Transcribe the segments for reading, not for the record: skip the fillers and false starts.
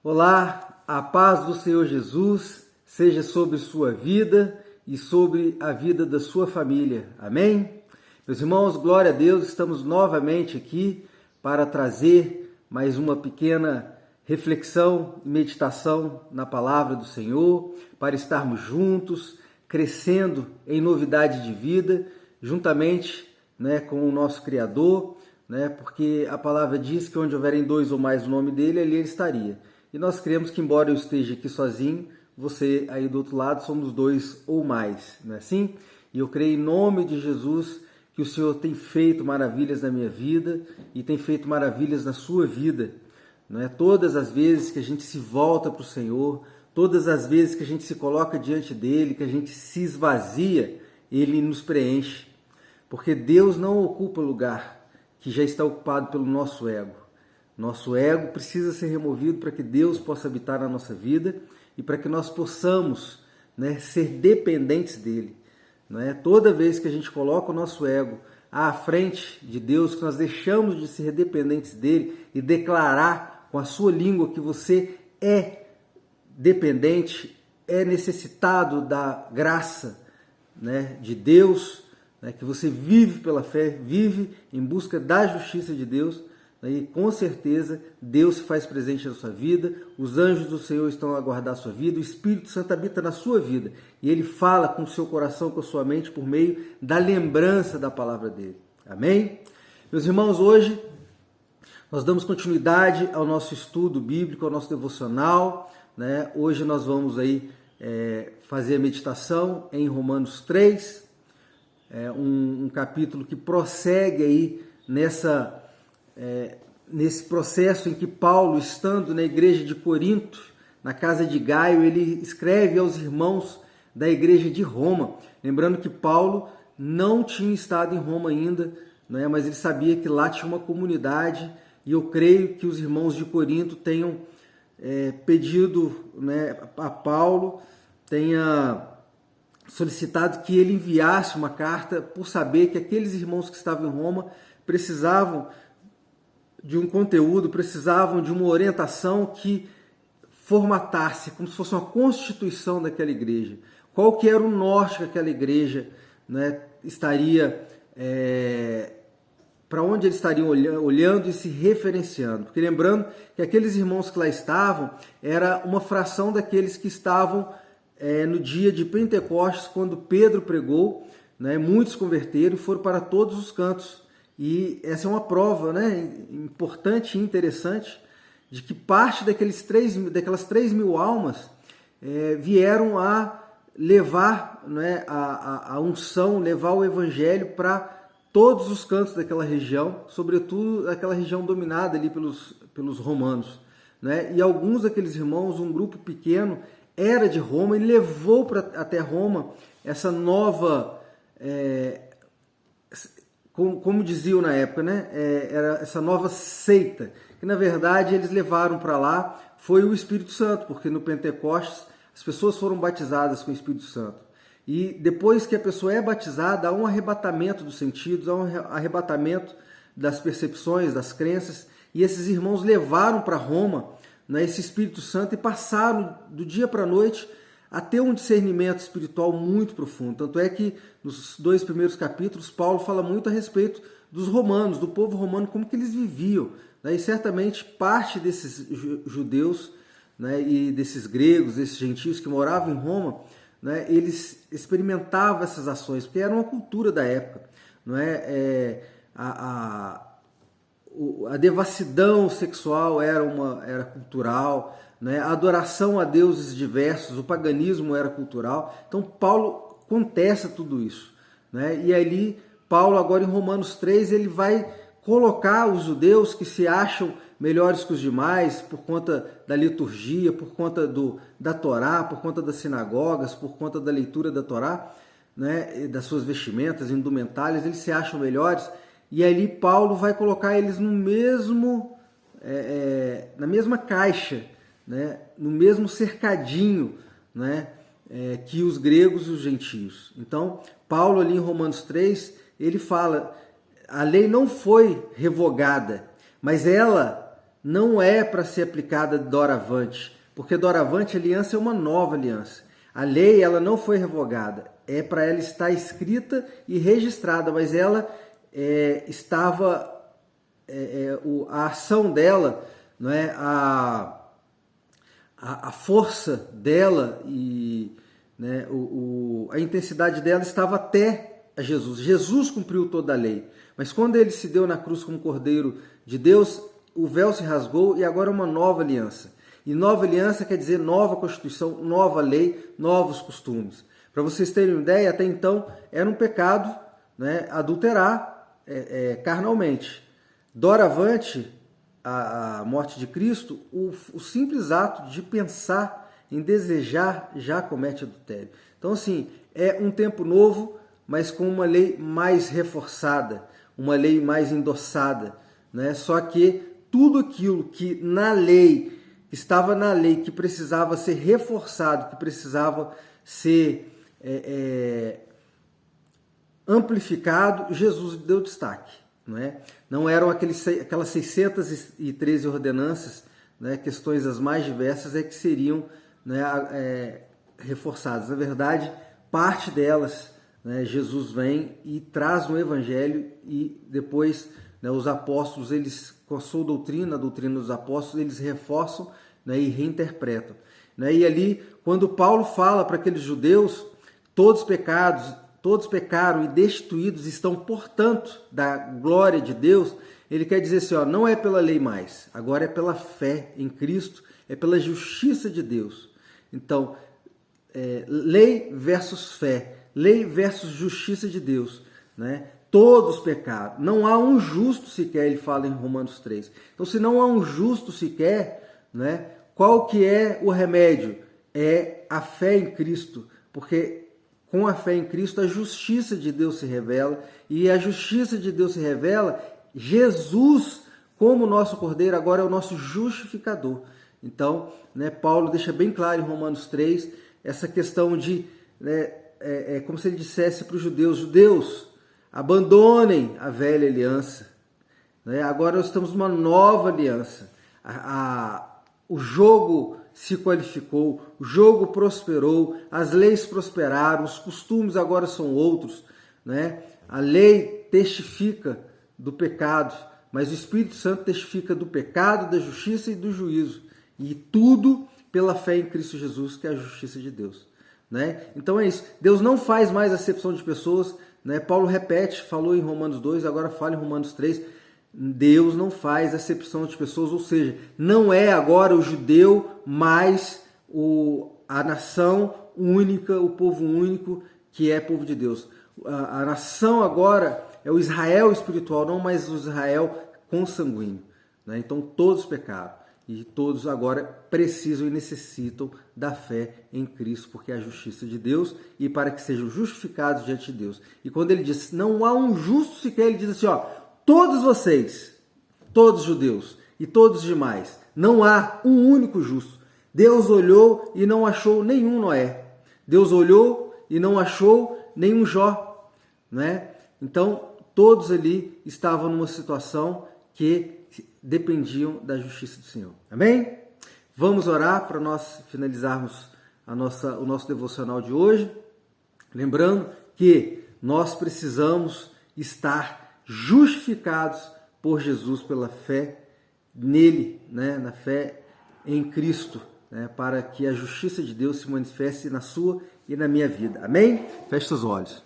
Olá, a paz do Senhor Jesus seja sobre sua vida e sobre a vida da sua família. Amém? Meus irmãos, glória a Deus, estamos novamente aqui para trazer mais uma pequena reflexão e meditação na palavra do Senhor, para estarmos juntos, crescendo em novidade de vida, juntamente com o nosso Criador, porque a palavra diz que onde houverem dois ou mais o nome dele, ali ele estaria. E nós cremos que, embora eu esteja aqui sozinho, você aí do outro lado somos dois ou mais, não é assim? E eu creio em nome de Jesus que o Senhor tem feito maravilhas na minha vida e tem feito maravilhas na sua vida. Não é? Todas as vezes que a gente se volta para o Senhor, todas as vezes que a gente se coloca diante dele, que a gente se esvazia, ele nos preenche. Porque Deus não ocupa lugar que já está ocupado pelo nosso ego. Nosso ego precisa ser removido para que Deus possa habitar na nossa vida e para que nós possamos ser dependentes dele. Toda vez que a gente coloca o nosso ego à frente de Deus, que nós deixamos de ser dependentes dele e declarar com a sua língua que você é dependente, é necessitado da graça de Deus, que você vive pela fé, vive em busca da justiça de Deus, e com certeza Deus se faz presente na sua vida, os anjos do Senhor estão a guardar a sua vida, o Espírito Santo habita na sua vida e ele fala com o seu coração, com a sua mente por meio da lembrança da palavra dele. Amém? Meus irmãos, hoje nós damos continuidade ao nosso estudo bíblico, ao nosso devocional. Hoje nós vamos aí fazer a meditação em Romanos 3, um capítulo que prossegue aí nesse processo em que Paulo, estando na igreja de Corinto, na casa de Gaio, ele escreve aos irmãos da igreja de Roma. Lembrando que Paulo não tinha estado em Roma ainda, mas ele sabia que lá tinha uma comunidade, e eu creio que os irmãos de Corinto tenham pedido a Paulo, tenha solicitado que ele enviasse uma carta por saber que aqueles irmãos que estavam em Roma precisavam de um conteúdo, precisavam de uma orientação que formatasse, como se fosse uma constituição daquela igreja. Qual que era o norte que aquela igreja estaria, para onde eles estariam olhando e se referenciando. Porque lembrando que aqueles irmãos que lá estavam, era uma fração daqueles que estavam no dia de Pentecostes, quando Pedro pregou, muitos converteram e foram para todos os cantos. E essa é uma prova importante e interessante de que parte daquelas 3 mil almas vieram a levar a unção, levar o evangelho para todos os cantos daquela região, sobretudo aquela região dominada ali pelos romanos. E alguns daqueles irmãos, um grupo pequeno, era de Roma e levou até Roma essa nova... Como diziam na época, era essa nova seita, que na verdade eles levaram para lá, foi o Espírito Santo, porque no Pentecostes as pessoas foram batizadas com o Espírito Santo. E depois que a pessoa é batizada, há um arrebatamento dos sentidos, há um arrebatamento das percepções, das crenças, e esses irmãos levaram para Roma esse Espírito Santo e passaram do dia para a noite a ter um discernimento espiritual muito profundo. Tanto é que nos 2 primeiros capítulos, Paulo fala muito a respeito dos romanos, do povo romano, como que eles viviam. E certamente parte desses judeus e desses gregos, desses gentios que moravam em Roma, eles experimentavam essas ações, porque era uma cultura da época. A devassidão sexual era cultural, a adoração a deuses diversos, o paganismo era cultural. Então Paulo contesta tudo isso. E ali Paulo, agora em Romanos 3, ele vai colocar os judeus que se acham melhores que os demais por conta da liturgia, por conta da Torá, por conta das sinagogas, por conta da leitura da Torá, das suas vestimentas, indumentárias, eles se acham melhores. E ali Paulo vai colocar eles no mesmo, na mesma caixa, no mesmo cercadinho que os gregos e os gentios. Então, Paulo ali em Romanos 3, ele fala, a lei não foi revogada, mas ela não é para ser aplicada doravante, porque doravante a aliança é uma nova aliança. A lei ela não foi revogada, é para ela estar escrita e registrada, mas ela estava, a ação dela, não é, a força dela e, né, a intensidade dela estava até a Jesus. Jesus cumpriu toda a lei, mas quando ele se deu na cruz como Cordeiro de Deus, o véu se rasgou e agora é uma nova aliança. E nova aliança quer dizer nova Constituição, nova lei, novos costumes. Para vocês terem uma ideia, até então era um pecado, né, adulterar carnalmente. Doravante, a morte de Cristo, o simples ato de pensar em desejar já comete adultério. Então, assim, é um tempo novo, mas com uma lei mais reforçada, uma lei mais endossada, né? Só que tudo aquilo que na lei, estava na lei, que precisava ser reforçado, que precisava ser amplificado, Jesus deu destaque. Não eram aquelas 613 ordenanças, né, questões as mais diversas, que seriam, né, reforçadas. Na verdade, parte delas, né, Jesus vem e traz no Evangelho e depois, né, os apóstolos, eles, com a sua doutrina, a doutrina dos apóstolos, eles reforçam, né, e reinterpretam. Né? E ali, quando Paulo fala para aqueles judeus, todos pecaram e destituídos estão, portanto, da glória de Deus, ele quer dizer assim, ó, não é pela lei mais, agora é pela fé em Cristo, é pela justiça de Deus. Então, lei versus fé, lei versus justiça de Deus, né? Todos pecaram, não há um justo sequer, ele fala em Romanos 3. Então, se não há um justo sequer, né, qual que é o remédio? É a fé em Cristo, porque com a fé em Cristo a justiça de Deus se revela, e a justiça de Deus se revela, Jesus, como nosso Cordeiro, agora é o nosso justificador. Então, né, Paulo deixa bem claro em Romanos 3, essa questão de, né, como se ele dissesse para os judeus, abandonem a velha aliança. Né? Agora nós estamos numa nova aliança. O jogo se qualificou, o jogo prosperou, as leis prosperaram, os costumes agora são outros. Né? A lei testifica do pecado, mas o Espírito Santo testifica do pecado, da justiça e do juízo. E tudo pela fé em Cristo Jesus, que é a justiça de Deus. Né? Então é isso. Deus não faz mais acepção de pessoas. Né? Paulo repete, falou em Romanos 2, agora fala em Romanos 3. Deus não faz acepção de pessoas, ou seja, não é agora o judeu mais a nação única, o povo único que é povo de Deus. A nação agora é o Israel espiritual, não mais o Israel consanguíneo. Né? Então todos pecaram. E todos agora precisam e necessitam da fé em Cristo, porque é a justiça de Deus e para que sejam justificados diante de Deus. E quando ele diz, não há um justo sequer, ele diz assim, ó, todos vocês, todos judeus e todos demais, não há um único justo. Deus olhou e não achou nenhum Noé. Deus olhou e não achou nenhum Jó. Né? Então, todos ali estavam numa situação que dependiam da justiça do Senhor. Amém? Vamos orar para nós finalizarmos o nosso devocional de hoje. Lembrando que nós precisamos estar justificados por Jesus pela fé nele, né? Na fé em Cristo, né? Para que a justiça de Deus se manifeste na sua e na minha vida. Amém? Feche seus olhos.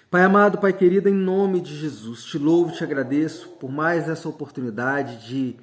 Pai amado, Pai querido, em nome de Jesus, te louvo e te agradeço por mais essa oportunidade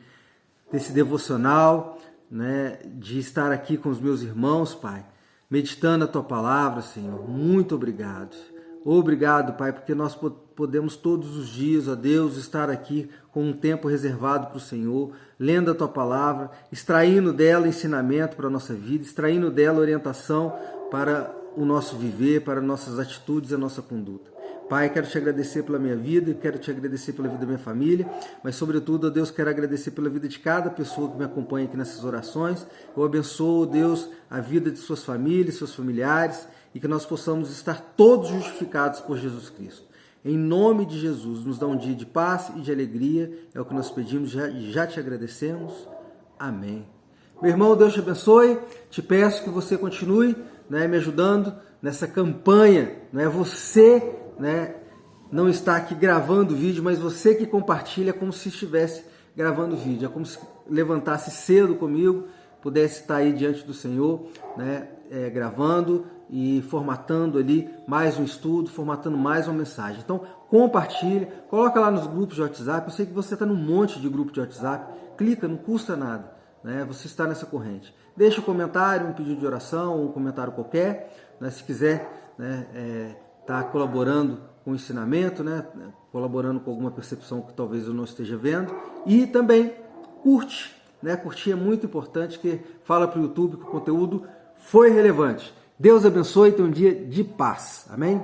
desse devocional, né, de estar aqui com os meus irmãos, Pai, meditando a Tua palavra, Senhor. Muito obrigado. Obrigado, Pai, porque nós podemos todos os dias, ó Deus, estar aqui com um tempo reservado para o Senhor, lendo a Tua palavra, extraindo dela ensinamento para a nossa vida, extraindo dela orientação para o nosso viver, para nossas atitudes e a nossa conduta. Pai, quero te agradecer pela minha vida, quero te agradecer pela vida da minha família, mas sobretudo, ó Deus, quero agradecer pela vida de cada pessoa que me acompanha aqui nessas orações. Eu abençoo, Deus, a vida de suas famílias, seus familiares, e que nós possamos estar todos justificados por Jesus Cristo. Em nome de Jesus, nos dá um dia de paz e de alegria. É o que nós pedimos, já te agradecemos. Amém. Meu irmão, Deus te abençoe. Te peço que você continue, né, me ajudando nessa campanha. Não é você, né, não está aqui gravando o vídeo, mas você que compartilha como se estivesse gravando o vídeo. É como se levantasse cedo comigo, pudesse estar aí diante do Senhor, né, gravando e formatando ali mais um estudo, formatando mais uma mensagem. Então, compartilha, coloca lá nos grupos de WhatsApp. Eu sei que você está num monte de grupo de WhatsApp. Clica, não custa nada, né? Você está nessa corrente. Deixa um comentário, um pedido de oração, um comentário qualquer, né? Se quiser, né, tá colaborando com o ensinamento, né, colaborando com alguma percepção que talvez eu não esteja vendo. E também curte, né? Curtir é muito importante, que fala para o YouTube que o conteúdo foi relevante. Deus abençoe e tenha um dia de paz. Amém?